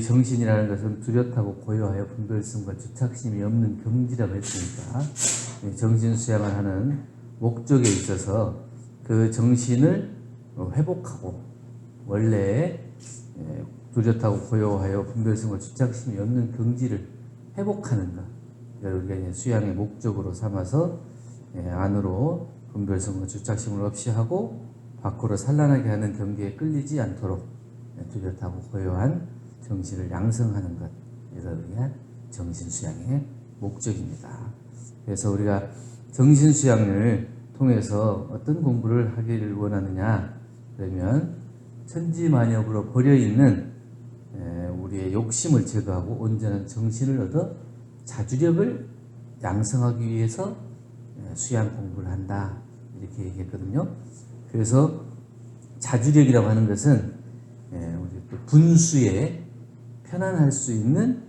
정신이라는 것은 뚜렷하고 고요하여 분별성과 주착심이 없는 경지라고 했으니까 정신 수양을 하는 목적에 있어서 그 정신을 회복하고 원래 뚜렷하고 고요하여 분별성과 주착심이 없는 경지를 회복하는 것, 이걸 우리가 이제 수양의 목적으로 삼아서 안으로 분별성과 주착심을 없이 하고 밖으로 산란하게 하는 경계에 끌리지 않도록 뚜렷하고 고요한 정신을 양성하는 것, 이걸 우리가 정신 수양의 목적입니다. 그래서 우리가 정신 수양을 통해서 어떤 공부를 하기를 원하느냐, 그러면 천지만역으로 버려있는 우리의 욕심을 제거하고 온전한 정신을 얻어 자주력을 양성하기 위해서 수양 공부를 한다, 이렇게 얘기했거든요. 그래서 자주력이라고 하는 것은 우리 분수에 편안할 수 있는,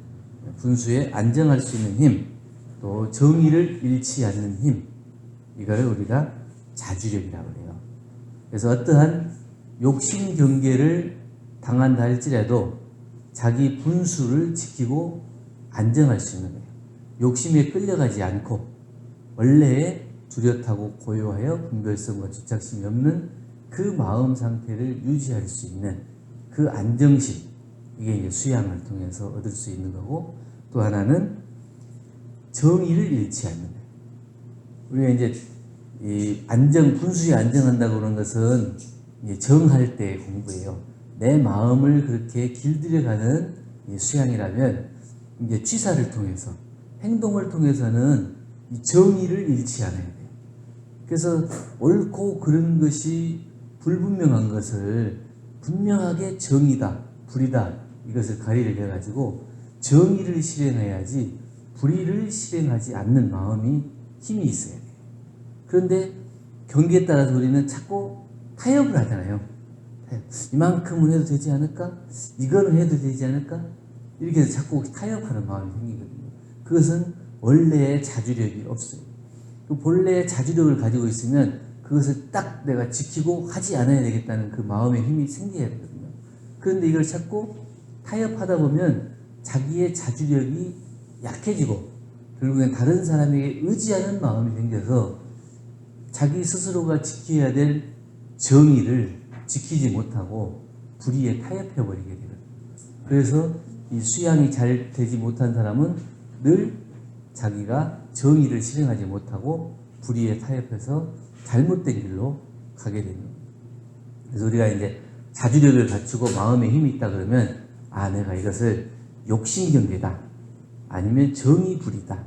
분수에 안정할 수 있는 힘, 또 정의를 잃지 않는 힘, 이거를 우리가 자주력이라고 해요. 그래서 어떠한 욕심 경계를 당한다 할지라도 자기 분수를 지키고 안정할 수 있는 거예요. 욕심에 끌려가지 않고 원래의 뚜렷하고 고요하여 분별성과 주착심이 없는 그 마음 상태를 유지할 수 있는 그 안정심, 이게 이제 수양을 통해서 얻을 수 있는 거고, 또 하나는 정의를 잃지 않는 거예요. 우리가 이제 이 분수에 안정한다고 그런 것은 정할 때의 공부예요. 내 마음을 그렇게 길들여가는 수양이라면 이제 취사를 통해서, 행동을 통해서는 이 정의를 잃지 않아야 돼요. 그래서 옳고 그른 것이 불분명한 것을 분명하게 정의다, 불이다, 이것을 가리를 해가지고 정의를 실행해야지 불의를 실행하지 않는 마음이 힘이 있어야 돼요. 그런데 경계에 따라서 우리는 자꾸 타협을 하잖아요. 이만큼은 해도 되지 않을까? 이거는 해도 되지 않을까? 이렇게 해서 자꾸 타협하는 마음이 생기거든요. 그것은 원래의 자주력이 없어요. 그 본래의 자주력을 가지고 있으면 그것을 딱 내가 지키고 하지 않아야 되겠다는 그 마음의 힘이 생겨야 되거든요. 그런데 이걸 자꾸 타협하다 보면 자기의 자주력이 약해지고 결국엔 다른 사람에게 의지하는 마음이 생겨서 자기 스스로가 지켜야 될 정의를 지키지 못하고 불의에 타협해버리게 되거든요. 그래서 이 수양이 잘 되지 못한 사람은 늘 자기가 정의를 실행하지 못하고 불의에 타협해서 잘못된 길로 가게 됩니다. 그래서 우리가 이제 자주력을 갖추고 마음에 힘이 있다 그러면, 내가 이것을 욕심 경계다, 아니면 정의 불이다,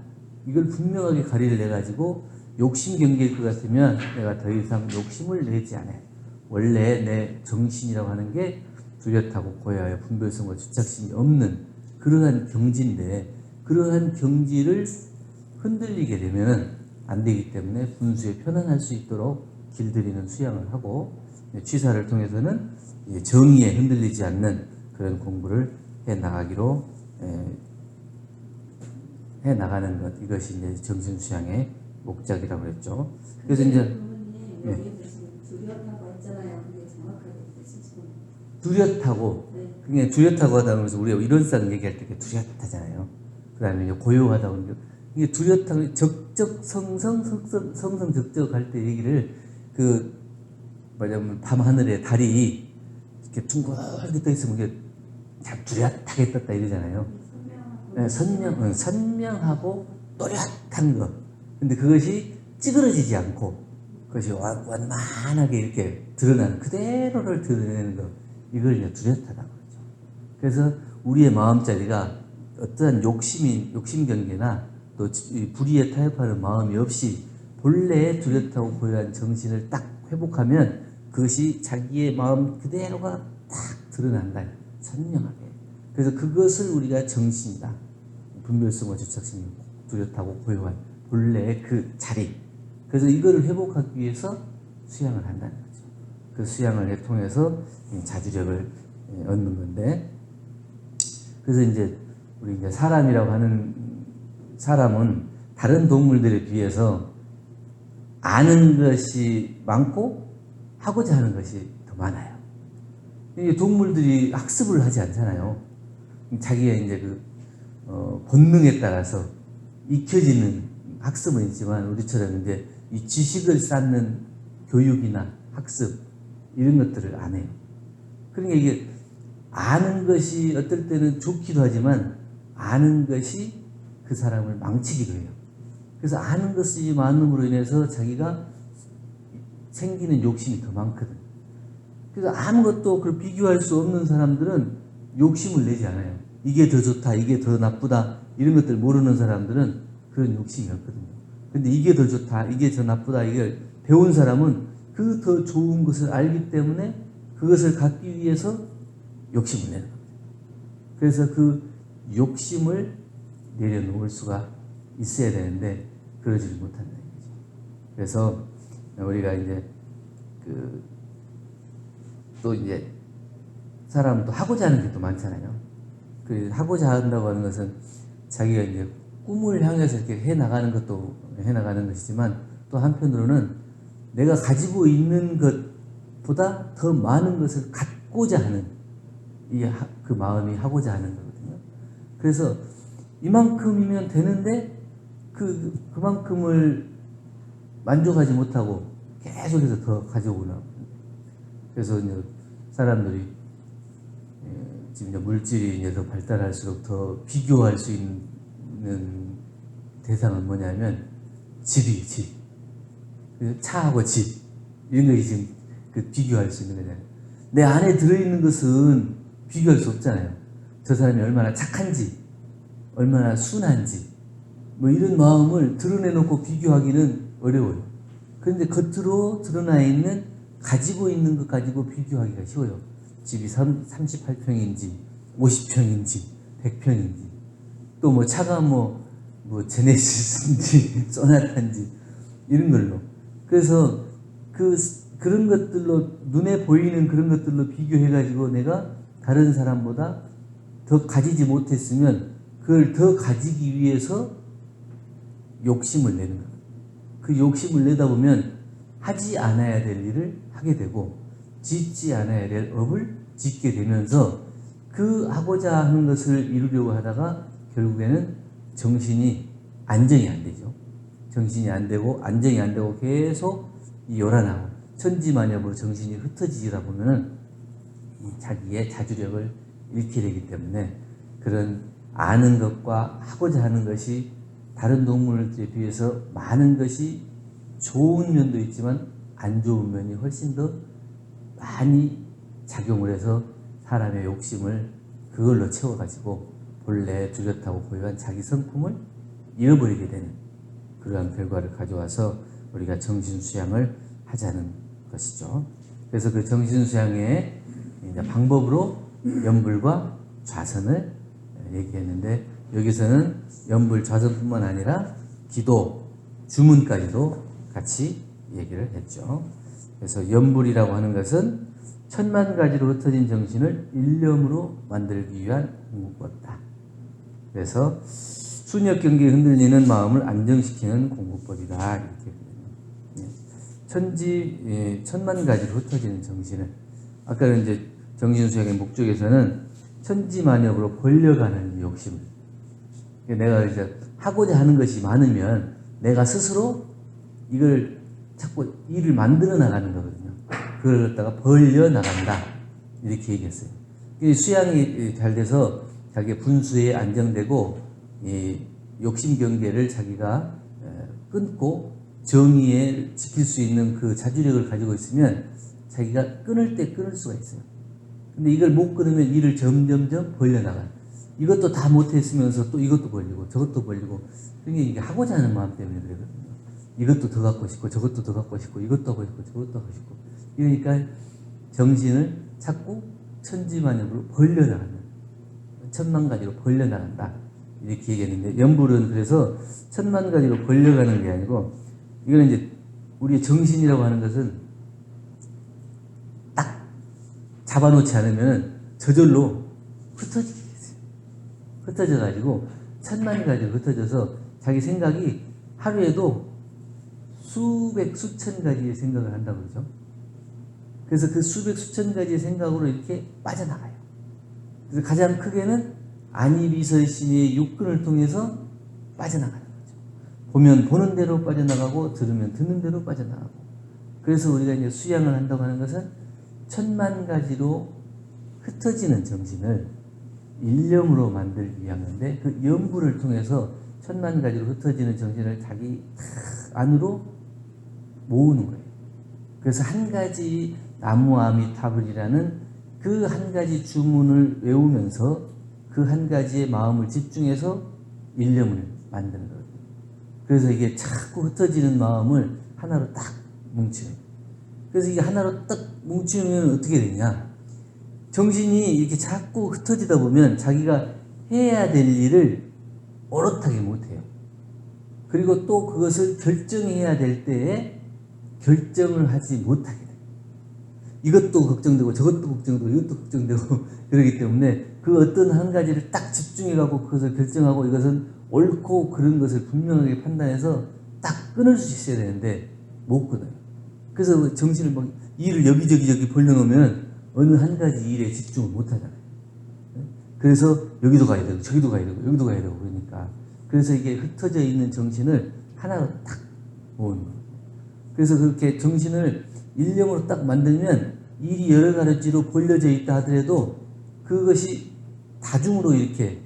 이걸 분명하게 가리를 내가지고 욕심 경계일 것 같으면 내가 더 이상 욕심을 내지 않아요. 원래 내 정신이라고 하는 게 뚜렷하고 고요하여 분별성과 주착심이 없는 그러한 경지인데, 그러한 경지를 흔들리게 되면 안 되기 때문에 분수에 편안할 수 있도록 길들이는 수양을 하고, 취사를 통해서는 정의에 흔들리지 않는 그런 공부를 해 나가기로 해 나가는 것, 이것이 이제 정신 수양의 목적이라고 했죠. 그래서 이제 뚜렷하고 했잖아요. 근데 정확하게 뜻이죠. 뚜렷하고, 그게 뚜렷하고 하다고 해서 우리가 이론상 얘기할 때 뚜렷하잖아요. 그 다음에 이제 고요하다고 하는 게, 이게 뚜렷하고 적적 성성 적적 할 때 얘기를 뭐냐면 밤하늘에 달이 이렇게 둥글게 떠 있으면 이게 참 뚜렷하게 떴다 이러잖아요. 선명하고 또렷한 것. 근데 그것이 찌그러지지 않고 그것이 완만하게 이렇게 드러나는, 그대로를 드러내는 것, 이걸 이제 뚜렷하다고 그러죠. 그래서 우리의 마음자리가 어떠한 욕심 경계나 또 불의에 타협하는 마음이 없이 본래의 뚜렷하고 고요한 정신을 딱 회복하면 그것이 자기의 마음 그대로가 딱 드러난다, 선명하게. 그래서 그것을 우리가 정신이다, 분별성과 주착심이 뚜렷하고 고요한 본래의 그 자리, 그래서 이거를 회복하기 위해서 수양을 한다는 거죠. 그 수양을 통해서 자주력을 얻는 건데, 그래서 이제 우리 이제 사람이라고 하는 사람은 다른 동물들에 비해서 아는 것이 많고 하고자 하는 것이 더 많아요. 동물들이 학습을 하지 않잖아요. 자기가 이제 본능에 따라서 익혀지는 학습은 있지만 우리처럼 이제 이 지식을 쌓는 교육이나 학습 이런 것들을 안 해요. 그러니까 이게 아는 것이 어떨 때는 좋기도 하지만 아는 것이 그 사람을 망치기도 해요. 그래서 아는 것이 많음으로 인해서 자기가 생기는 욕심이 더 많거든. 그래서 아무것도 그걸 비교할 수 없는 사람들은 욕심을 내지 않아요. 이게 더 좋다, 이게 더 나쁘다 이런 것들 모르는 사람들은 그런 욕심이 없거든요. 근데 이게 더 좋다, 이게 더 나쁘다 이걸 배운 사람은 그 더 좋은 것을 알기 때문에 그것을 갖기 위해서 욕심을 내는 겁니다. 그래서 그 욕심을 내려놓을 수가 있어야 되는데 그러지 못한다는 거죠. 그래서 우리가 이제 또 이제 사람은 또 하고자 하는 게 또 많잖아요. 그 하고자 한다고 하는 것은 자기가 이제 꿈을 향해서 이렇게 해 나가는 것도 해 나가는 것이지만 또 한편으로는 내가 가지고 있는 것보다 더 많은 것을 갖고자 하는 그 마음이 하고자 하는 거거든요. 그래서 이만큼이면 되는데 그만큼을 만족하지 못하고 계속해서 더 가져오나. 그래서 이제 사람들이 지금 이제 물질이 이제 더 발달할수록 더 비교할 수 있는 대상은 뭐냐면 집. 차하고 집. 이런 것이 지금 비교할 수 있는 거잖아요. 내 안에 들어있는 것은 비교할 수 없잖아요. 저 사람이 얼마나 착한지, 얼마나 순한지, 뭐 이런 마음을 드러내놓고 비교하기는 어려워요. 그런데 겉으로 드러나 있는 가지고 있는 것 가지고 비교하기가 쉬워요. 집이 38평인지 50평인지 100평인지 또 뭐 차가 뭐 제네시스인지 소나타인지 이런 걸로. 그래서 그런 것들로 눈에 보이는 그런 것들로 비교해가지고 내가 다른 사람보다 더 가지지 못했으면 그걸 더 가지기 위해서 욕심을 내는 거예요. 그 욕심을 내다 보면 하지 않아야 될 일을 하게 되고 짓지 않아야 될 업을 짓게 되면서 그 하고자 하는 것을 이루려고 하다가 결국에는 정신이 안정이 안 되죠. 정신이 안 되고 안정이 안 되고 계속 요란하고 천지만엽으로 정신이 흩어지다 보면은 자기의 자주력을 잃게 되기 때문에 그런 아는 것과 하고자 하는 것이 다른 동물들에 비해서 많은 것이 좋은 면도 있지만 안 좋은 면이 훨씬 더 많이 작용을 해서 사람의 욕심을 그걸로 채워가지고 본래 뚜렷하고 고유한 자기 성품을 잃어버리게 되는 그러한 결과를 가져와서 우리가 정신수양을 하자는 것이죠. 그래서 그 정신수양의 방법으로 연불과 좌선을 얘기했는데 여기서는 연불 좌선뿐만 아니라 기도, 주문까지도 같이 얘기를 했죠. 그래서 연불이라고 하는 것은 천만 가지로 흩어진 정신을 일념으로 만들기 위한 공부법이다. 그래서 순역 경계에 흔들리는 마음을 안정시키는 공부법이다. 이렇게 천만 가지로 흩어지는 정신을 아까는 이제 정신수양의 목적에서는 천지만역으로 벌려가는 욕심을 내가 이제 하고자 하는 것이 많으면 내가 스스로 이걸 자꾸 일을 만들어 나가는 거거든요. 그걸 갖다가 벌려 나간다 이렇게 얘기했어요. 수양이 잘 돼서 자기 분수에 안정되고 이 욕심 경계를 자기가 끊고 정의에 지킬 수 있는 그 자주력을 가지고 있으면 자기가 끊을 때 끊을 수가 있어요. 근데 이걸 못 끊으면 일을 점점점 벌려 나가요. 이것도 다 못했으면서 또 이것도 벌리고 저것도 벌리고 그게 이게 하고자 하는 마음 때문에 그러거든요. 이것도 더 갖고 싶고 저것도 더 갖고 싶고 이것도 하고 싶고 저것도 하고 싶고 이러니까 정신을 자꾸 천지만역으로 벌려나가는 천만 가지로 벌려나간다 이렇게 얘기했는데 연불은 그래서 천만 가지로 벌려가는 게 아니고 이거는 이제 우리의 정신이라고 하는 것은 딱 잡아놓지 않으면 저절로 흩어지게 됐어요. 흩어져가지고 천만 가지로 흩어져서 자기 생각이 하루에도 수백 수천 가지의 생각을 한다고 그러죠. 그래서 그 수백 수천 가지의 생각으로 이렇게 빠져나가요. 그래서 가장 크게는 안이비설신의 육근을 통해서 빠져나가는 거죠. 보면 보는 대로 빠져나가고 들으면 듣는 대로 빠져나가고. 그래서 우리가 이제 수양을 한다고 하는 것은 천만 가지로 흩어지는 정신을 일념으로 만들기 위함인데, 그 염불을 통해서 천만 가지로 흩어지는 정신을 자기 안으로 모으는 거예요. 그래서 한 가지 나무아미타불이라는 그 한 가지 주문을 외우면서 그 한 가지의 마음을 집중해서 일념을 만드는 거예요. 그래서 이게 자꾸 흩어지는 마음을 하나로 딱 뭉치는 거예요. 그래서 이게 하나로 딱 뭉치면 어떻게 되냐? 정신이 이렇게 자꾸 흩어지다 보면 자기가 해야 될 일을 오롯하게 못해요. 그리고 또 그것을 결정해야 될 때에 결정을 하지 못하게 돼요. 이것도 걱정되고 저것도 걱정되고 이것도 걱정되고 그러기 때문에 그 어떤 한 가지를 딱 집중해가고 그것을 결정하고 이것은 옳고 그른 것을 분명하게 판단해서 딱 끊을 수 있어야 되는데 못 끊어요. 그래서 정신을 막 일을 여기저기 벌려놓으면 어느 한 가지 일에 집중을 못 하잖아요. 그래서 여기도 가야 되고 저기도 가야 되고 여기도 가야 되고 그러니까. 그래서 이게 흩어져 있는 정신을 하나로 딱 모으는 거예요. 그래서 그렇게 정신을 일념으로 딱 만들면 일이 여러 가지로 벌려져 있다 하더라도 그것이 다중으로 이렇게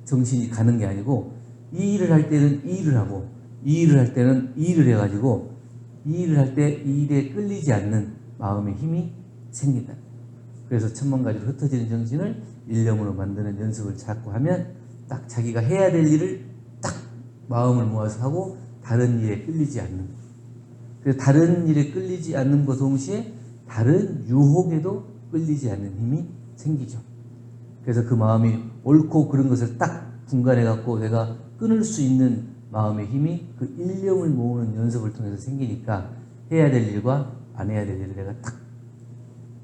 정신이 가는 게 아니고, 이 일을 할 때는 이 일을 하고 이 일을 할 때는 이 일을 해가지고 이 일을 할 때 이 일에 끌리지 않는 마음의 힘이 생긴다. 그래서 천만 가지로 흩어지는 정신을 일념으로 만드는 연습을 자꾸 하면 딱 자기가 해야 될 일을 딱 마음을 모아서 하고 다른 일에 끌리지 않는 거예요. 그래서 다른 일에 끌리지 않는 것 동시에 다른 유혹에도 끌리지 않는 힘이 생기죠. 그래서 그 마음이 옳고 그른 것을 딱 분간해 갖고 내가 끊을 수 있는 마음의 힘이 그 일념을 모으는 연습을 통해서 생기니까 해야 될 일과 안 해야 될 일을 내가 딱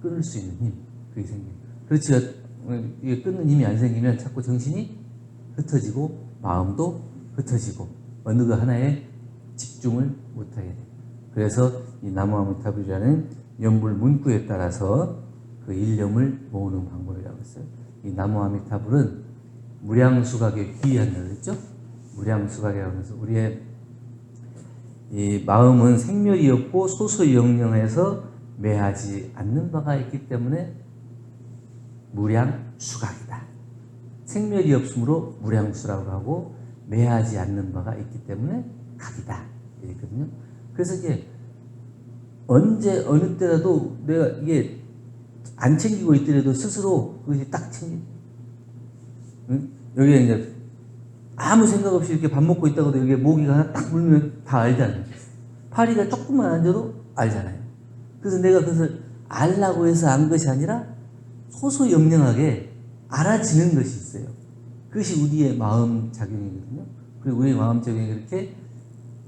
끊을 수 있는 힘, 그게 생겨요. 그렇지, 이게 끊는 힘이 안 생기면 자꾸 정신이 흩어지고 마음도 흩어지고 어느 그 하나에 집중을 못하게 돼요. 그래서 이 나무아미타불이라는 연불 문구에 따라서 그 일념을 모으는 방법이라고 했어요. 이 나무아미타불은 무량수각에 귀한다고 했죠? 무량수각이라고 해서 우리의 이 마음은 생멸이 없고 소소영령해서 매하지 않는 바가 있기 때문에 무량수각이다. 생멸이 없으므로 무량수라고 하고 매하지 않는 바가 있기 때문에 각이다. 이랬거든요. 그래서 이게 언제 어느 때라도 내가 이게 안 챙기고 있더라도 스스로 그것이 딱 챙겨. 응? 여기에 이제 아무 생각 없이 이렇게 밥 먹고 있다가도 여기에 모기가 하나 딱 물면 다 알잖아요. 파리가 조금만 앉아도 알잖아요. 그래서 내가 그것을 알라고 해서 안 것이 아니라 소소영령하게 알아지는 것이 있어요. 그것이 우리의 마음 작용이거든요. 그리고 우리의 마음 작용이 그렇게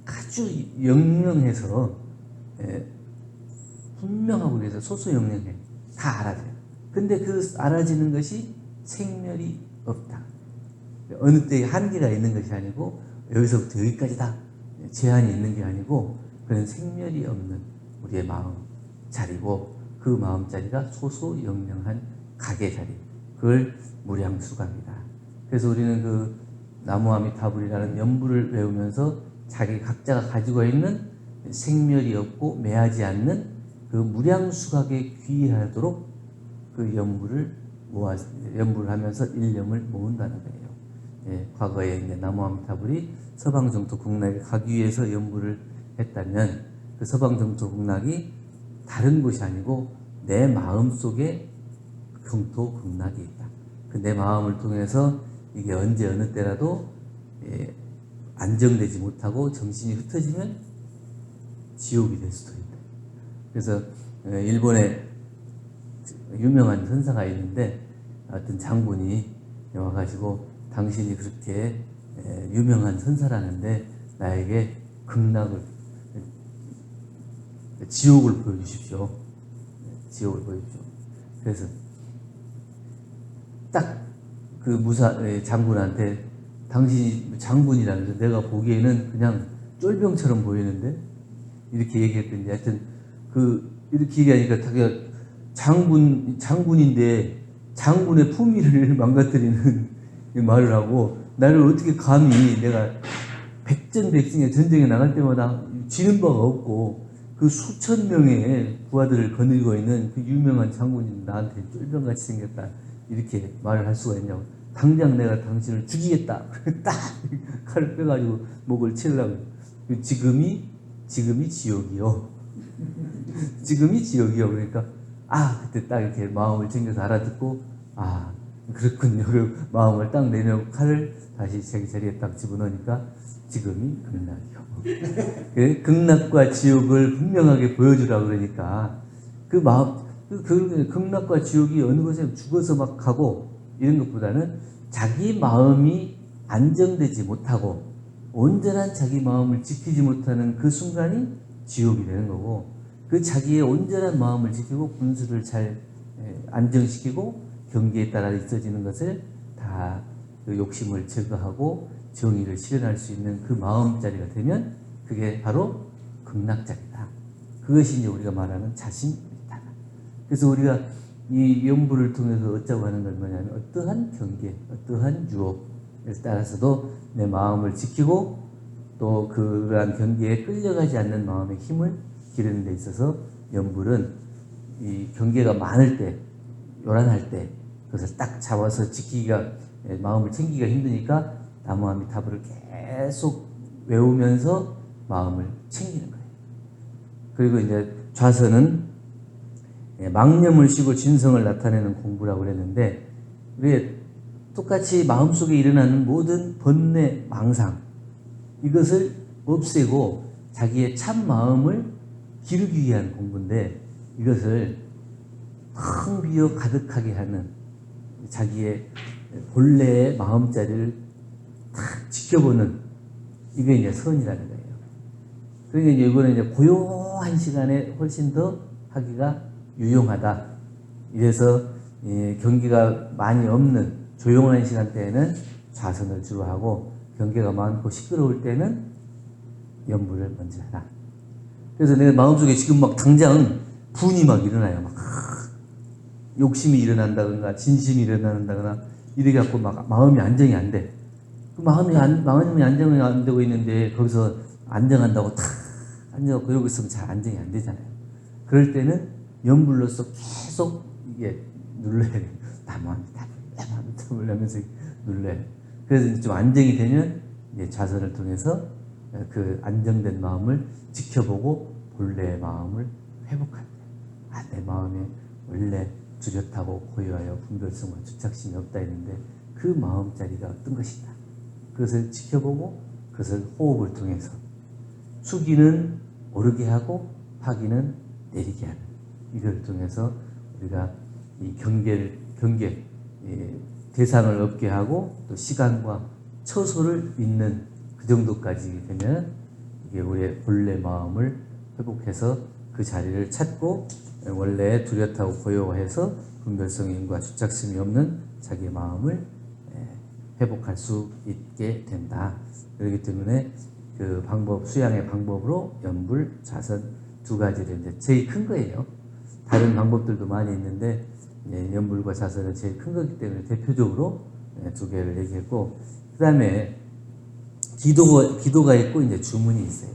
아주 영영해서 분명하고 그래서 소소영령해. 다 알아져요. 근데 그 알아지는 것이 생멸이 없다. 어느 때에 한계가 있는 것이 아니고 여기서부터 여기까지다. 제한이 있는 게 아니고 그런 생멸이 없는 우리의 마음 자리고 그 마음 자리가 소소영령한 각의 자리. 그걸 무량수각이다. 그래서 우리는 그 나무아미타불이라는 연불을 외우면서 자기 각자가 가지고 있는 생멸이 없고 매하지 않는 그 무량수각에 귀하도록 그 연불을 하면서 일념을 모은다는 거예요. 예, 과거에 이제 나무아미타불이 서방정토 극락에 가기 위해서 연불을 했다면 그 서방정토 극락이 다른 곳이 아니고 내 마음 속에 정토 극락이 있다. 그 내 마음을 통해서 이게 언제 어느 때라도 안정되지 못하고 정신이 흩어지면 지옥이 될 수도 있다. 그래서 일본에 유명한 선사가 있는데 어떤 장군이 와가지고 당신이 그렇게 유명한 선사라는데 나에게 극락을 지옥을 보여주십시오. 지옥을 보여주십시오. 그래서 딱 그 장군한테 당신이 장군이라면서 내가 보기에는 그냥 쫄병처럼 보이는데 이렇게 얘기했더니 하여튼 이렇게 얘기하니까 자기가 장군인데 장군의 품위를 망가뜨리는 이 말을 하고 나를 어떻게 감히 내가 백전백승의 전쟁에 나갈 때마다 지는 바가 없고 그 수천 명의 부하들을 거느리고 있는 그 유명한 장군이 나한테 쫄병같이 생겼다 이렇게 말을 할 수가 있냐고. 당장 내가 당신을 죽이겠다. 딱 칼을 빼가지고 목을 치려고. 지금이 지옥이요. 지금이 지옥이요. 그러니까 그때 딱 이렇게 마음을 챙겨서 알아듣고 그렇군요. 그 마음을 딱 내놓고 칼을 다시 자기 자리에 딱 집어넣으니까 지금이 극락이요. 극락과 지옥을 분명하게 보여주라 그러니까 그 마음, 그 극락과 지옥이 어느 곳에 죽어서 막 가고 이런 것보다는 자기 마음이 안정되지 못하고 온전한 자기 마음을 지키지 못하는 그 순간이 지옥이 되는 거고, 그 자기의 온전한 마음을 지키고 분수를 잘 안정시키고 경계에 따라 있어지는 것을 다 그 욕심을 제거하고 정의를 실현할 수 있는 그 마음자리가 되면 그게 바로 극락자리다. 그것이 이제 우리가 말하는 자신이다. 그래서 우리가 이 연부를 통해서 얻자고 하는 건 뭐냐면 어떠한 경계, 어떠한 유혹에 따라서도 내 마음을 지키고 또 그러한 경계에 끌려가지 않는 마음의 힘을 기르는 데 있어서 연불은 이 경계가 많을 때, 요란할 때 그것을 딱 잡아서 지키기가, 마음을 챙기기가 힘드니까 나무아미타불을 계속 외우면서 마음을 챙기는 거예요. 그리고 이제 좌선은 망념을 쉬고 진성을 나타내는 공부라고 그랬는데, 우리 똑같이 마음속에 일어나는 모든 번뇌, 망상 이것을 없애고 자기의 참 마음을 기르기 위한 공부인데, 이것을 텅 비어 가득하게 하는 자기의 본래의 마음자리를 탁 지켜보는, 이게 이제 선이라는 거예요. 그러니까 이제 이거는 이제 고요한 시간에 훨씬 더 하기가 유용하다. 이래서 경계가 많이 없는 조용한 시간대에는 좌선을 주로 하고, 경계가 많고 시끄러울 때는 연부를 먼저 하라. 그래서 내 마음속에 지금 막 당장 분이 막 일어나요. 막 욕심이 일어난다거나 진심이 일어난다거나 이래 갖고 막 마음이 안정이 안 돼. 그 마음이 안정이 안 되고 있는데 거기서 안정한다고 탁 안정하고 그러고 있으면 잘 안정이 안 되잖아요. 그럴 때는 연불로서 계속 이게 눌러야 돼요. 나무아미타불 하면서 눌러야 돼요. 그래서 좀 안정이 되면 이제 좌선을 통해서 그 안정된 마음을 지켜보고 본래의 마음을 회복한다. 내 마음에 원래 뚜렷하고 고요하여 분별성과 주착심이 없다 했는데 그 마음자리가 어떤 것이다. 그것을 지켜보고 그것을 호흡을 통해서 숙이는 오르게 하고 파기는 내리게 하는, 이걸 통해서 우리가 이 경계 대상을 없게 하고 또 시간과 처소를 잇는 그 정도까지 되면 이게 우리의 본래 마음을 회복해서 그 자리를 찾고 원래 뚜렷하고 고요해서 분별성과 주착심이 없는 자기의 마음을 회복할 수 있게 된다. 그렇기 때문에 그 방법, 수양의 방법으로 연불, 좌선 두 가지를 이제 제일 큰 거예요. 다른 방법들도 많이 있는데 연불과 좌선은 제일 큰 거기 때문에 대표적으로 두 개를 얘기했고, 그 다음에 기도가 있고 이제 주문이 있어요.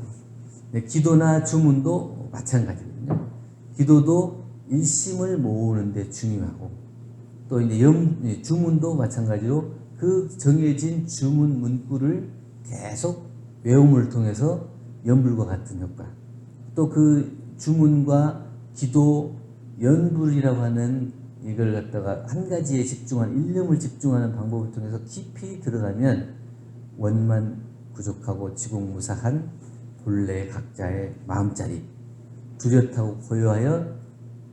기도나 주문도 마찬가지거든요. 기도도 일심을 모으는 데 중요하고, 또 이제 주문도 마찬가지로 그 정해진 주문 문구를 계속 외움을 통해서 연불과 같은 효과, 또 그 주문과 기도, 연불이라고 하는 이걸 갖다가 한 가지에 집중하는, 일념을 집중하는 방법을 통해서 깊이 들어가면 원만 부족하고 지공무사한 본래 각자의 마음자리, 뚜렷하고 고요하여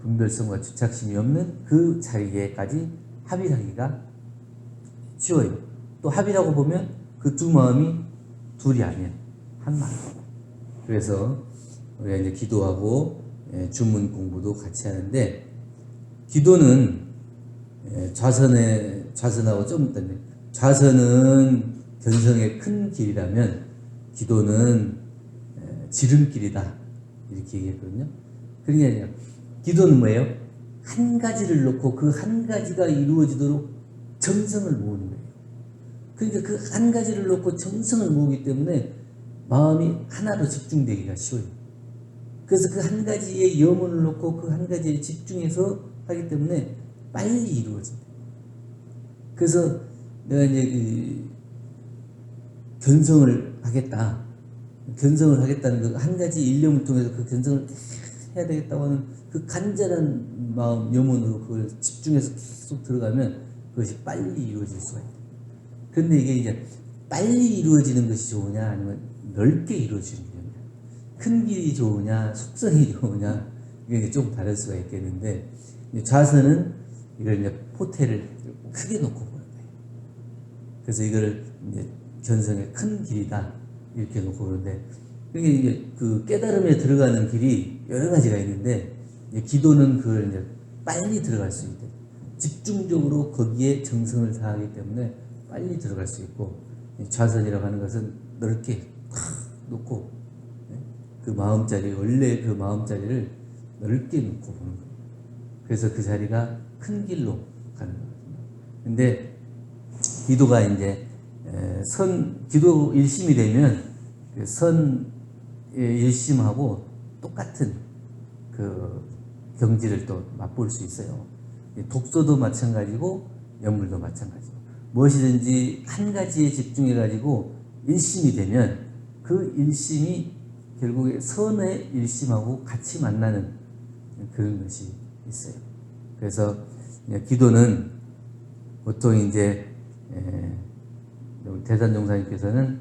분별성과 주착심이 없는 그 자리에까지 합일하기가 쉬워요. 또 합이라고 보면 그 두 마음이 둘이 아니야, 한 마음. 그래서 우리가 이제 기도하고 주문 공부도 같이 하는데, 기도는 좌선하고 좀 다른데, 좌선은 견성의 큰 길이라면 기도는 지름길이다, 이렇게 얘기했거든요. 그런 게 아니라 기도는 뭐예요? 한 가지를 놓고 그 한 가지가 이루어지도록 정성을 모으는 거예요. 그러니까 그 한 가지를 놓고 정성을 모으기 때문에 마음이 하나로 집중되기가 쉬워요. 그래서 그 한 가지의 염원을 놓고 그 한 가지에 집중해서 하기 때문에 빨리 이루어진다. 그래서 내가 이제 견성을 하겠다. 견성을 하겠다는 그 한 가지 일념을 통해서 그 견성을 해야 되겠다고 하는 그 간절한 마음, 염원으로 그걸 집중해서 계속 들어가면 그것이 빨리 이루어질 수가 있다. 그런데 이게 이제 빨리 이루어지는 것이 좋으냐 아니면 넓게 이루어지는 게 좋으냐, 큰 길이 좋으냐 속성이 좋으냐, 이게 좀 다를 수가 있겠는데, 좌선은 이걸 이제 포태를 크게 놓고 보는 거예요. 그래서 이거를 이제 견성의 큰 길이다 이렇게 놓고 보는데, 이게 이제 그 깨달음에 들어가는 길이 여러 가지가 있는데, 이제 기도는 그걸 이제 빨리 들어갈 수 있대. 집중적으로 거기에 정성을 다하기 때문에 빨리 들어갈 수 있고, 좌선이라고 하는 것은 넓게 놓고 그 마음자리, 원래 그 마음자리를 넓게 놓고 보는 거예요. 그래서 그 자리가 큰 길로 가는 거거든요. 근데 기도가 이제 기도 일심이 되면 그 선 일심하고 똑같은 그 경지를 또 맛볼 수 있어요. 독서도 마찬가지고 연물도 마찬가지고, 무엇이든지 한 가지에 집중해 가지고 일심이 되면 그 일심이 결국에 선의 일심하고 같이 만나는 그런 것이 있어요. 그래서 기도는 보통 이제 대산종사님께서는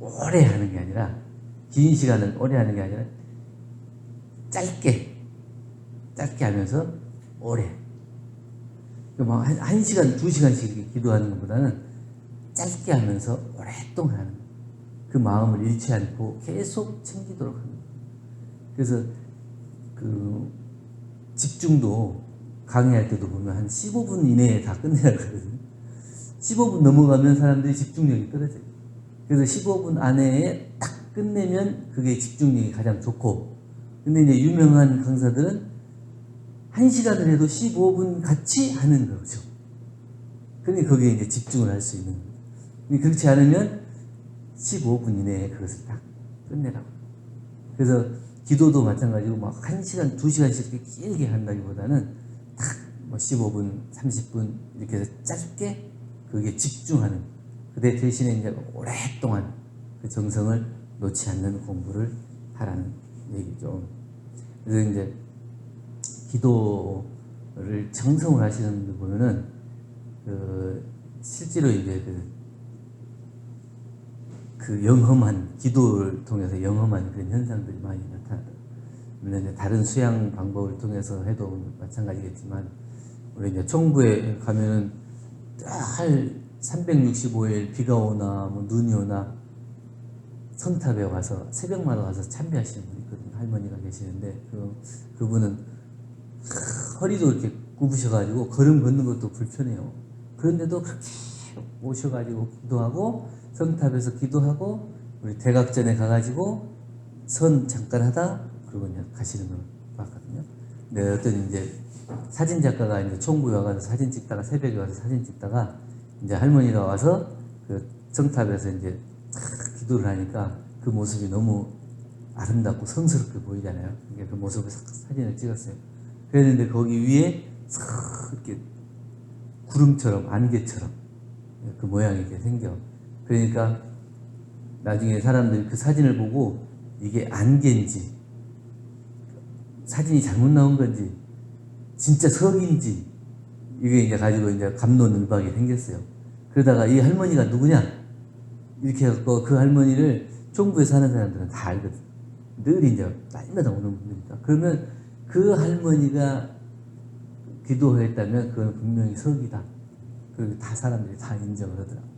오래 하는 게 아니라, 긴 시간을 오래 하는 게 아니라 짧게 하면서 오래, 막 1시간, 2시간씩 이렇게 기도하는 것보다는 짧게 하면서 오랫동안 하는 거예요. 그 마음을 잃지 않고 계속 챙기도록 하는 거예요. 그래서 그 집중도 강의할 때도 보면 한 15분 이내에 다 끝내야 하거든요. 15분 넘어가면 사람들이 집중력이 떨어져요. 그래서 15분 안에 딱 끝내면 그게 집중력이 가장 좋고, 근데 이제 유명한 강사들은 1시간을 해도 15분 같이 하는 거죠. 그러니까 거기에 이제 집중을 할 수 있는 거예요. 그렇지 않으면 15분 이내에 그것을 딱 끝내라고. 그래서 기도도 마찬가지고 막 1시간, 2시간씩 이렇게 길게 한다기보다는 딱 뭐 15분, 30분 이렇게 해서 짧게 그게 집중하는, 그대 대신에 이제 오랫동안 그 정성을 놓지 않는 공부를 하라는 얘기죠. 그래서 이제 기도를 정성을 하시는 분들 보면은 실제로 이제 그 영험한, 기도를 통해서 영험한 그런 현상들이 많이 나타나더라고요. 물론 이제 다른 수양 방법을 통해서 해도 마찬가지겠지만, 우리 이제 총부에 가면은 할 365일 비가 오나 뭐 눈이 오나 성탑에 와서 새벽마다 와서 참배하시는 분이 있거든요. 할머니가 계시는데 그분은 허리도 이렇게 굽으셔가지고 걸음 걷는 것도 불편해요. 그런데도 그렇게 오셔가지고 기도하고, 성탑에서 기도하고, 우리 대각전에 가가지고 선 잠깐 하다 그러고 이제 가시는 걸 봤거든요. 근데 어떤 이제 사진 작가가 이제 총부에 와가지고 사진 찍다가, 새벽에 와서 사진 찍다가 이제 할머니가 와서 그 성탑에서 이제 기도를 하니까 그 모습이 너무 아름답고 성스럽게 보이잖아요. 그러니까 그 모습을 사진을 찍었어요. 그랬는데 거기 위에 이렇게 구름처럼, 안개처럼 그 모양이 이렇게 생겨. 그러니까 나중에 사람들이 그 사진을 보고 이게 안개인지, 사진이 잘못 나온 건지, 진짜 석인지, 이게 이제 가지고 이제 갑론을박이 생겼어요. 그러다가 이 할머니가 누구냐? 이렇게 해갖고 그 할머니를 총부에 사는 사람들은 다 알거든. 늘 이제 날마다 오는 분이니까. 그러면 그 할머니가 기도했다면 그건 분명히 석이다. 그리고 다 사람들이 다 인정을 하더라고.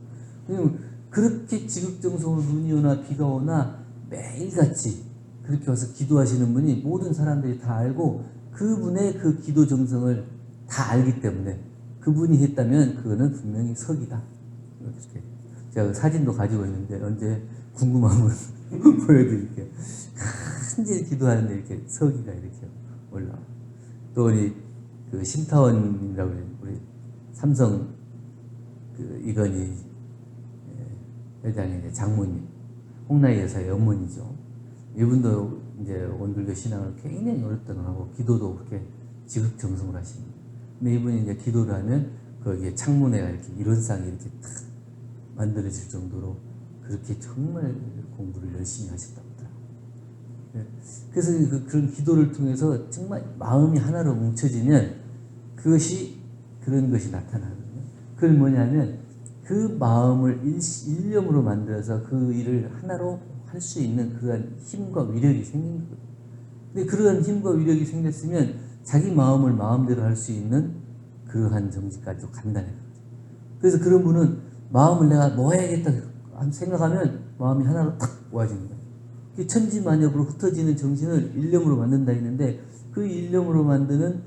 왜냐면 그렇게 지극정성으로 눈이 오나 비가 오나 매일같이 그렇게 와서 기도하시는 분이 모든 사람들이 다 알고, 그분의 그 기도 정성을 다 알기 때문에 그분이 했다면 그거는 분명히 석이다. 이렇게 제가 사진도 가지고 있는데 언제 궁금하면 보여드릴게요. 간절히 기도하는데 이렇게 석이가 이렇게 올라와. 또 우리 그 심타원이라고 우리 삼성 그 이건희 회장의 이제 장모님, 홍나희 여사의 어머니죠. 이분도 이제 원불교 신앙을 굉장히 오랫동안 하고 기도도 그렇게 지극정성을 하십니다. 근데 이분이 이제 기도를 하면 거기에 창문에가 이렇게 이론상이 이렇게 탁 만들어질 정도로 그렇게 정말 공부를 열심히 하셨답니다. 그래서 그런 기도를 통해서 정말 마음이 하나로 뭉쳐지면 그것이 그런 것이 나타나거든요. 그건 뭐냐면 그 마음을 일념으로 만들어서 그 일을 하나로 할 수 있는 그러한 힘과 위력이 생긴 거거든요. 근데 그러한 힘과 위력이 생겼으면 자기 마음을 마음대로 할 수 있는 그러한 정지까지도 간다는 거죠. 그래서 그런 분은 마음을 내가 뭐 해야겠다 생각하면 마음이 하나로 탁 모아지는 거예요. 천지만엽으로 흩어지는 정신을 일념으로 만든다 했는데 그 일념으로 만드는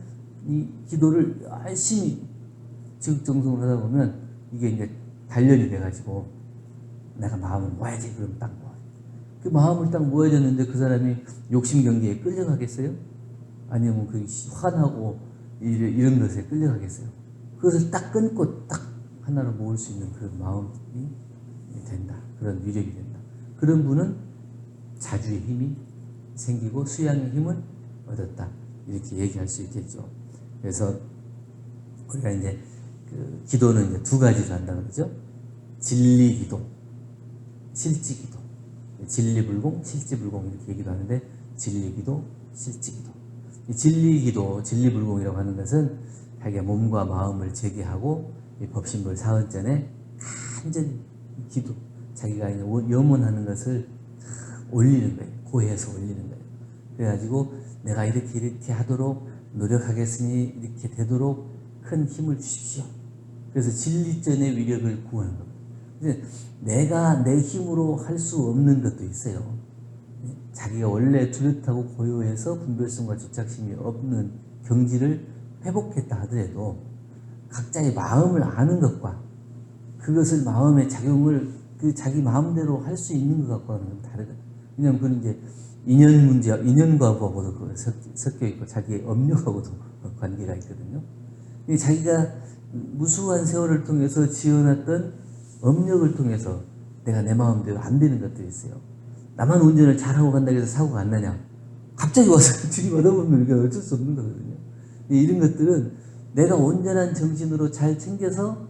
이 기도를 열심히 지극정성을 하다 보면 이게 이제 단련이 돼가지고 내가 마음을 모아야지 그러면 딱 모아. 그 마음을 딱 모아졌는데 그 사람이 욕심 경계에 끌려가겠어요? 아니면 그 화나고 이런 것에 끌려가겠어요? 그것을 딱 끊고 딱 하나로 모을 수 있는 그런 마음이 된다. 그런 위력이 된다. 그런 분은 자주의 힘이 생기고 수양의 힘을 얻었다. 이렇게 얘기할 수 있겠죠. 그래서 우리가 이제 그 기도는 이제 두 가지로 한다 그러죠. 진리기도, 실지기도. 진리불공, 실지불공 이렇게 얘기도 하는데 진리기도, 실지기도. 이 진리기도, 진리불공이라고 하는 것은 자기가 몸과 마음을 제기하고 이 법신불 사언전에 완전히 기도, 자기가 염원하는 것을 올리는 거예요. 고해서 올리는 거예요. 그래가지고 내가 이렇게 하도록 노력하겠으니 이렇게 되도록 큰 힘을 주십시오. 그래서 진리전의 위력을 구하는 겁니다. 내가 내 힘으로 할 수 없는 것도 있어요. 자기가 원래 뚜렷하고 고요해서 분별성과 집착심이 없는 경지를 회복했다 하더라도 각자의 마음을 아는 것과 그것을 마음의 작용을 그 자기 마음대로 할 수 있는 것 갖고는 좀 다르거든요. 왜냐하면 그건 이제 인연 문제, 인연과하고도 섞여 있고 자기의 업력하고도 관계가 있거든요. 자기가 무수한 세월을 통해서 지어놨던 업력을 통해서 내가 내 마음대로 안 되는 것들이 있어요. 나만 운전을 잘하고 간다고 해서 사고가 안 나냐? 갑자기 와서 들이받아보면 이게 어쩔 수 없는 거거든요. 이런 것들은 내가 온전한 정신으로 잘 챙겨서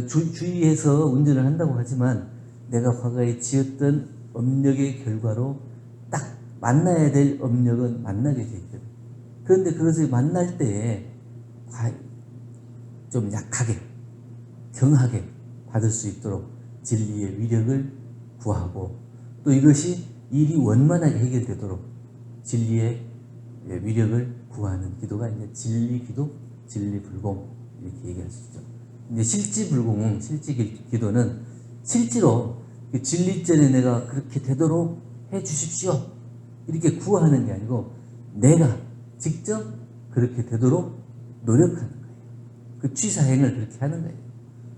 주의해서 운전을 한다고 하지만 내가 과거에 지었던 업력의 결과로 딱 만나야 될 업력은 만나게 돼 있거든요. 그런데 그것을 만날 때에 좀 약하게, 경하게 받을 수 있도록 진리의 위력을 구하고 또 이것이 일이 원만하게 해결되도록 진리의 위력을 구하는 기도가 이제 진리기도, 진리불공 이렇게 얘기할 수 있죠. 이제 실지불공, 실지기도는 실제로 진리전에 내가 그렇게 되도록 해 주십시오 이렇게 구하는 게 아니고 내가 직접 그렇게 되도록 노력하는 거예요. 그 취사행을 그렇게 하는 거예요.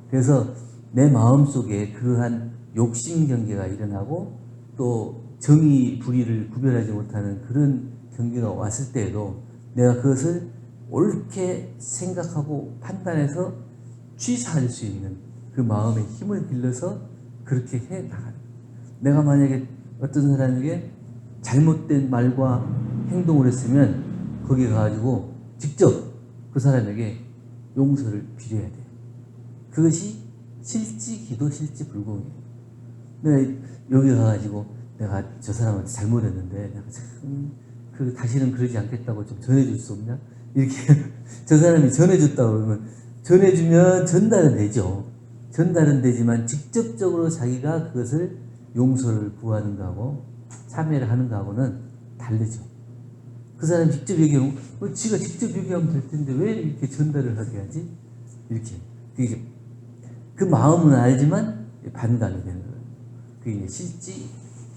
그래서 내 마음속에 그러한 욕심 경계가 일어나고 또 정의 불의를 구별하지 못하는 그런 경계가 왔을 때에도 내가 그것을 옳게 생각하고 판단해서 취사할 수 있는 그 마음의 힘을 빌려서 그렇게 해 나가는 거예요. 내가 만약에 어떤 사람에게 잘못된 말과 행동을 했으면 거기 가가지고 직접 그 사람에게 용서를 비려야 돼요. 그것이 실지기도, 실지불공이에요. 내가 여기 가가지고 내가 저 사람한테 잘못했는데 내가 참 다시는 그러지 않겠다고 좀 전해줄 수 없냐? 이렇게 저 사람이 전해줬다고 그러면 전해주면 전달은 되죠. 전달은 되지만 직접적으로 자기가 그것을 용서를 구하는 거하고 참여를 하는 거하고는 다르죠. 그 사람이 직접 얘기하면 지가 직접 얘기하면 될 텐데 왜 이렇게 전달을 하게 하지? 이렇게 그 마음은 알지만 반감이 되는 거예요. 그게 이제 실지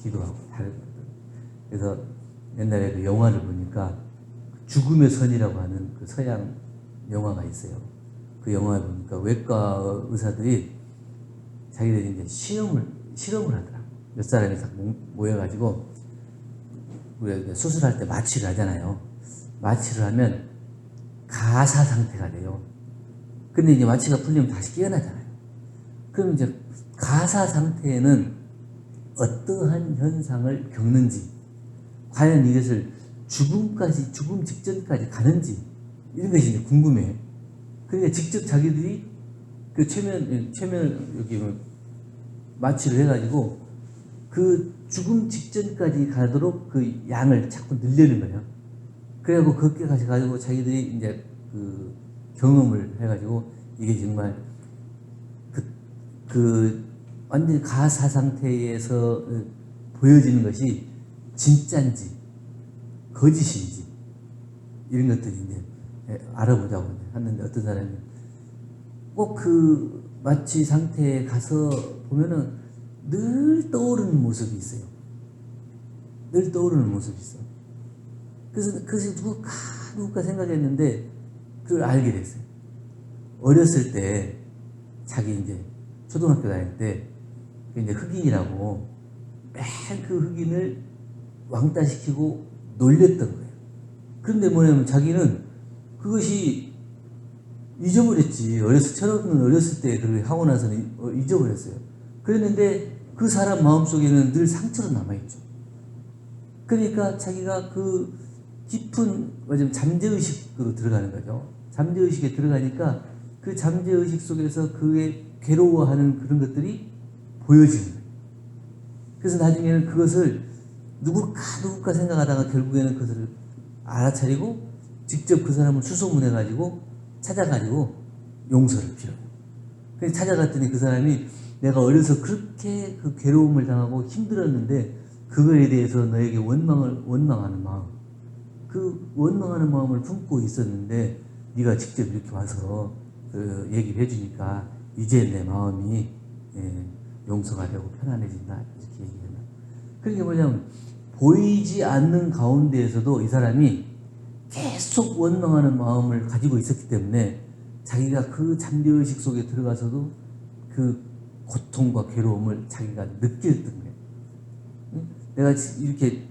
기도하고 다른 거예요. 그래서 옛날에 그 영화를 보니까 죽음의 선이라고 하는 그 서양 영화가 있어요. 그 영화에 보니까 외과 의사들이 자기들이 이제 실험을 하더라. 몇 사람이 딱 모여가지고 우리가 수술할 때 마취를 하잖아요. 마취를 하면 가사 상태가 돼요. 근데 이제 마취가 풀리면 다시 깨어나잖아요. 그럼 이제 가사 상태에는 어떠한 현상을 겪는지, 과연 이것을 죽음 직전까지 가는지, 이런 것이 이제 궁금해요. 그러니까 직접 자기들이 그 최면을 여기 마취를 해가지고 그 죽음 직전까지 가도록 그 양을 자꾸 늘리는 거예요. 그래갖고 그렇게 가셔가지고 자기들이 이제 그 경험을 해가지고 이게 정말 완전 가사 상태에서 보여지는 것이 진짜인지 거짓인지 이런 것들이 이제 알아보자고 하는데, 어떤 사람이 꼭 그 마취 상태에 가서 보면은 늘 떠오르는 모습이 있어요. 늘 떠오르는 모습이 있어. 그래서 그것이 누굴까 생각했는데 그걸 알게 됐어요. 어렸을 때 자기 이제 초등학교 다닐 때 이제 흑인이라고 맨 그 흑인을 왕따시키고 놀렸던 거예요. 그런데 뭐냐면 자기는 그것이 잊어버렸지. 철없는 어렸을 때 그걸 하고 나서는 잊어버렸어요. 그랬는데 그 사람 마음속에는 늘 상처로 남아있죠. 그러니까 자기가 그 깊은 잠재의식으로 들어가는 거죠. 잠재의식에 들어가니까 그 잠재의식 속에서 그의 괴로워하는 그런 것들이 보여지는 거예요. 그래서 나중에는 그것을 누굴까 생각하다가 결국에는 그것을 알아차리고 직접 그 사람을 수소문해가지고 찾아가지고 용서를 빌어요. 그래서 찾아갔더니 그 사람이 내가 어려서 그렇게 그 괴로움을 당하고 힘들었는데 그거에 대해서 너에게 원망하는 마음, 그 원망하는 마음을 품고 있었는데 네가 직접 이렇게 와서 그 얘기를 해주니까 이제 내 마음이 용서가 되고 편안해진다, 이렇게 얘기해요. 그게 뭐냐면 보이지 않는 가운데에서도 이 사람이 계속 원망하는 마음을 가지고 있었기 때문에 자기가 그 잠재의식 속에 들어가서도 그 고통과 괴로움을 자기가 느꼈던 거예요. 내가 이렇게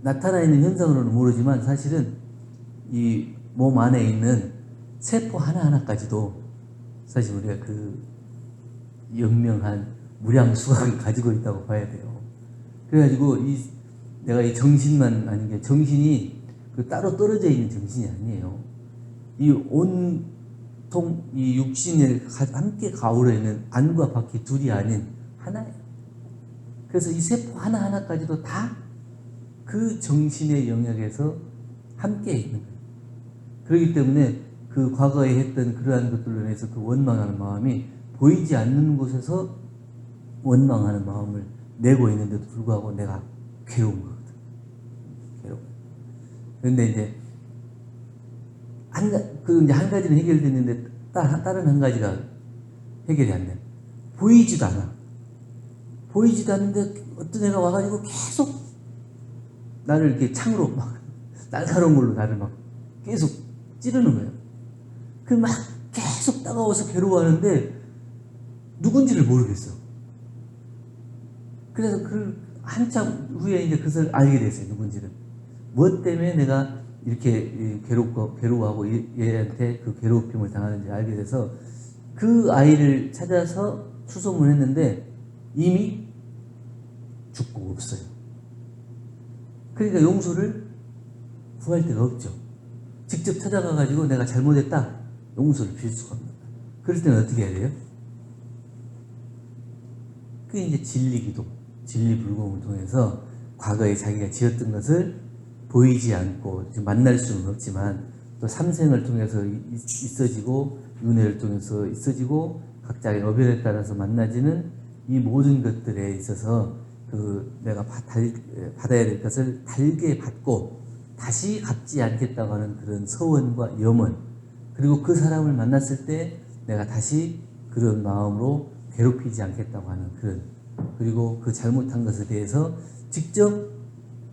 나타나 있는 현상으로는 모르지만 사실은 이 몸 안에 있는 세포 하나하나까지도 사실 우리가 그 영명한 무량 수학을 가지고 있다고 봐야 돼요. 그래가지고 내가 이 정신만 아닌 게, 정신이 그 따로 떨어져 있는 정신이 아니에요. 이 온통 이 육신에 함께 가울어 있는 안과 밖이 둘이 아닌 하나예요. 그래서 이 세포 하나하나까지도 다 그 정신의 영역에서 함께 있는 거예요. 그렇기 때문에 그 과거에 했던 그러한 것들로 인해서 그 원망하는 마음이 보이지 않는 곳에서 원망하는 마음을 내고 있는데도 불구하고 내가 괴로운 거거든. 괴로워. 그런데 이제 한 가지는 해결됐는데 다른 한 가지가 해결이 안 돼. 보이지도 않아. 보이지도 않는데 어떤 애가 와가지고 계속 나를 이렇게 창으로 막 날카로운 걸로 나를 막 계속 찌르는 거예요. 그 막 계속 따가워서 괴로워하는데 누군지를 모르겠어. 그래서 그 한참 후에 이제 그것을 알게 됐어요. 누군지를. 무엇 때문에 내가 이렇게 괴로워하고 얘한테 그 괴롭힘을 당하는지 알게 돼서 그 아이를 찾아서 수소문했는데 이미 죽고 없어요. 그러니까 용서를 구할 데가 없죠. 직접 찾아가가지고 내가 잘못했다, 용서를 빌 수가 없는 거야. 그럴 때는 어떻게 해야 돼요? 그게 이제 진리기도, 진리불공을 통해서 과거에 자기가 지었던 것을 보이지 않고 만날 수는 없지만 또 삼생을 통해서 있어지고 윤회를 통해서 있어지고 각자의 어별에 따라서 만나지는 이 모든 것들에 있어서 내가 받아야 될 것을 달게 받고 다시 갚지 않겠다고 하는 그런 서원과 염원, 그리고 그 사람을 만났을 때 내가 다시 그런 마음으로 괴롭히지 않겠다고 하는 그리고 그 잘못한 것에 대해서 직접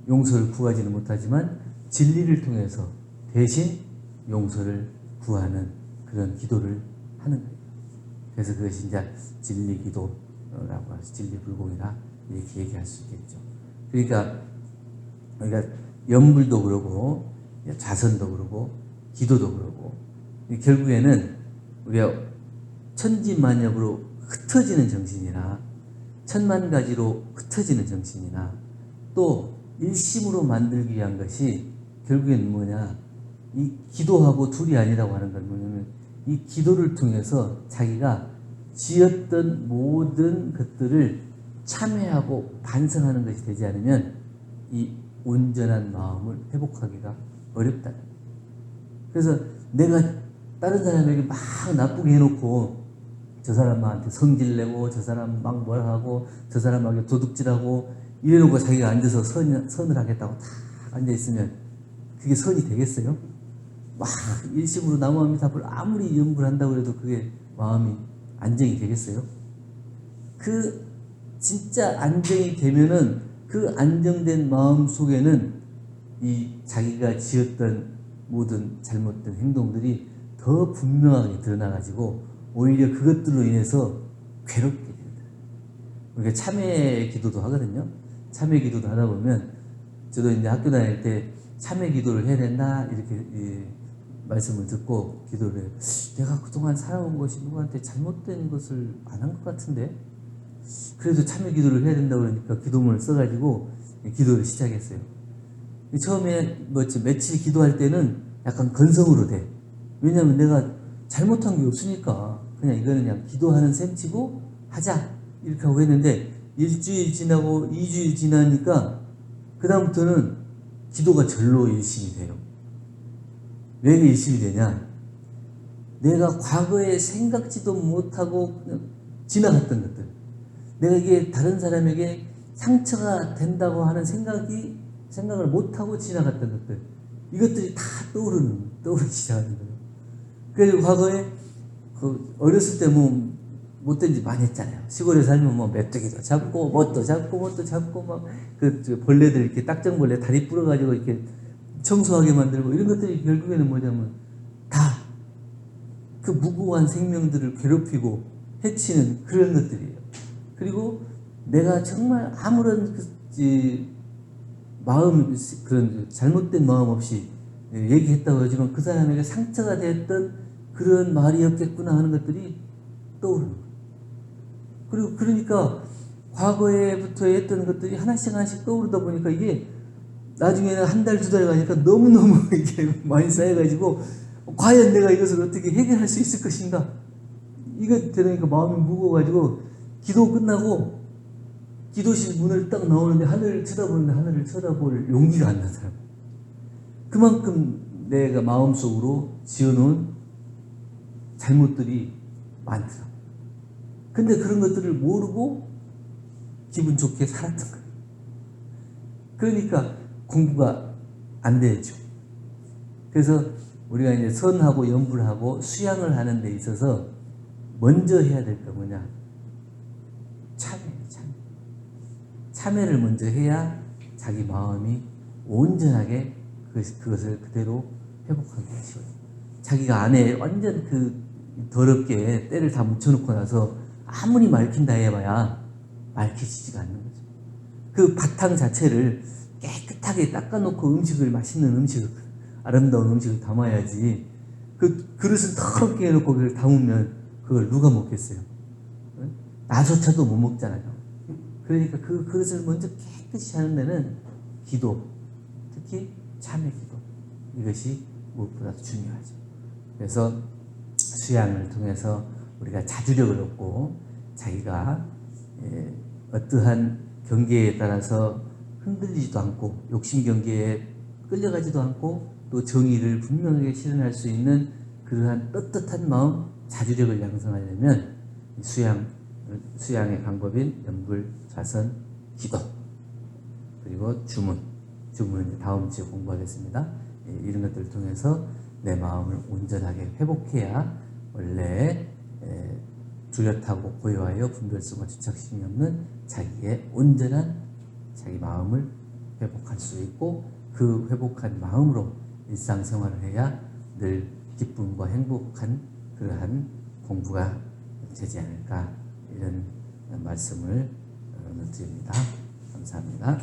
용서를 구하지는 못하지만 진리를 통해서 대신 용서를 구하는 그런 기도를 하는 거예요. 그래서 그것이 이제 진리기도라고 해서 진리불공이라 이렇게 얘기할 수 있겠죠. 그러니까 염불도 그러고 자선도 그러고 기도도 그러고 결국에는 우리가 천지만역으로 흩어지는 정신이나 천만 가지로 흩어지는 정신이나 또 일심으로 만들기 위한 것이 결국엔 뭐냐, 이 기도하고 둘이 아니라고 하는 건 뭐냐면 이 기도를 통해서 자기가 지었던 모든 것들을 참회하고 반성하는 것이 되지 않으면 이 온전한 마음을 회복하기가 어렵다. 그래서 내가 다른 사람에게 막 나쁘게 해놓고 저 사람한테 성질내고 저 사람 막 뭐라 하고 저 사람에게 도둑질하고 이래놓고 자기가 앉아서 선을 하겠다고 다 앉아있으면 그게 선이 되겠어요? 막 일심으로 나무아미타불 아무리 연불 한다고 해도 그게 마음이 안정이 되겠어요? 그 진짜 안정이 되면은 그 안정된 마음 속에는 이 자기가 지었던 모든 잘못된 행동들이 더 분명하게 드러나가지고 오히려 그것들로 인해서 괴롭게 됩니다. 우리가 참회 기도도 하거든요. 참회 기도도 하다 보면 저도 이제 학교 다닐 때 참회 기도를 해야 된다 이렇게 말씀을 듣고 기도를 해요. 내가 그동안 살아온 것이 누구한테 잘못된 것을 안 한 것 같은데 그래도 참회 기도를 해야 된다고 그러니까 기도문을 써가지고 기도를 시작했어요. 처음에 며칠 기도할 때는 약간 건성으로 돼. 왜냐하면 내가 잘못한 게 없으니까 그냥 이거는 그냥 기도하는 셈치고 하자 이렇게 하고 했는데 일주일 지나고 2주일 지나니까 그 다음부터는 기도가 절로 일심이 돼요. 왜 일심이 되냐? 내가 과거에 생각지도 못하고 그냥 지나갔던 것들, 내가 이게 다른 사람에게 상처가 된다고 하는 생각을 못하고 지나갔던 것들, 이것들이 다 떠오르기 시작하는 거예요. 그래서 과거에 어렸을 때 못된 짓 많이 했잖아요. 시골에 살면 메뚜기도 잡고 뭣도 잡고 막 벌레들 이렇게 딱정벌레 다리 부러가지고 이렇게 청소하게 만들고 이런 것들이 결국에는 뭐냐면 다 그 무고한 생명들을 괴롭히고 해치는 그런 것들이에요. 그리고 내가 정말 아무런 그런 잘못된 마음 없이 얘기했다고 하지만 그 사람에게 상처가 됐던 그런 말이었겠구나 하는 것들이 떠오르는 거예요. 그리고 그러니까 과거에부터 했던 것들이 하나씩 떠오르다 보니까 이게 나중에는 한 달, 두 달 가니까 너무너무 이게 많이 쌓여가지고 과연 내가 이것을 어떻게 해결할 수 있을 것인가? 이거 되니까 마음이 무거워가지고 기도 끝나고 기도실 문을 딱 나오는데 하늘을 쳐다보는데 하늘을 쳐다볼 용기가 안 난 사람. 그만큼 내가 마음속으로 지어놓은 잘못들이 많더라. 근데 그런 것들을 모르고 기분 좋게 살았던 거예요. 그러니까 공부가 안 되죠. 그래서 우리가 이제 선하고 연불하고 수양을 하는 데 있어서 먼저 해야 될 게 뭐냐? 참회를 먼저 해야 자기 마음이 온전하게 그것을 그대로 회복하기가 쉬워요. 자기가 안에 완전 더럽게 때를 다 묻혀놓고 나서 아무리 맑힌다 해봐야 맑혀지지가 않는 거죠. 그 바탕 자체를 깨끗하게 닦아놓고 맛있는 음식을, 아름다운 음식을 담아야지 그 그릇을 더럽게 해놓고 그걸 담으면 그걸 누가 먹겠어요? 나조차도 못 먹잖아요. 그러니까 그 그릇을 먼저 깨끗이 하는 데는 기도, 특히 참회 기도, 이것이 무엇보다도 중요하죠. 그래서 수양을 통해서 우리가 자주력을 얻고 자기가 어떠한 경계에 따라서 흔들리지도 않고 욕심 경계에 끌려가지도 않고 또 정의를 분명하게 실현할 수 있는 그러한 떳떳한 마음, 자주력을 양성하려면 수양의 방법인 연불, 자선, 기도, 그리고 주문은 이제 다음 주에 공부하겠습니다. 이런 것들을 통해서 내 마음을 온전하게 회복해야 원래 뚜렷하고 고요하여 분별성과 주착심이 없는 자기의 온전한 자기 마음을 회복할 수 있고 그 회복한 마음으로 일상생활을 해야 늘 기쁨과 행복한 그러한 공부가 되지 않을까 이런 말씀을 드립니다. 감사합니다.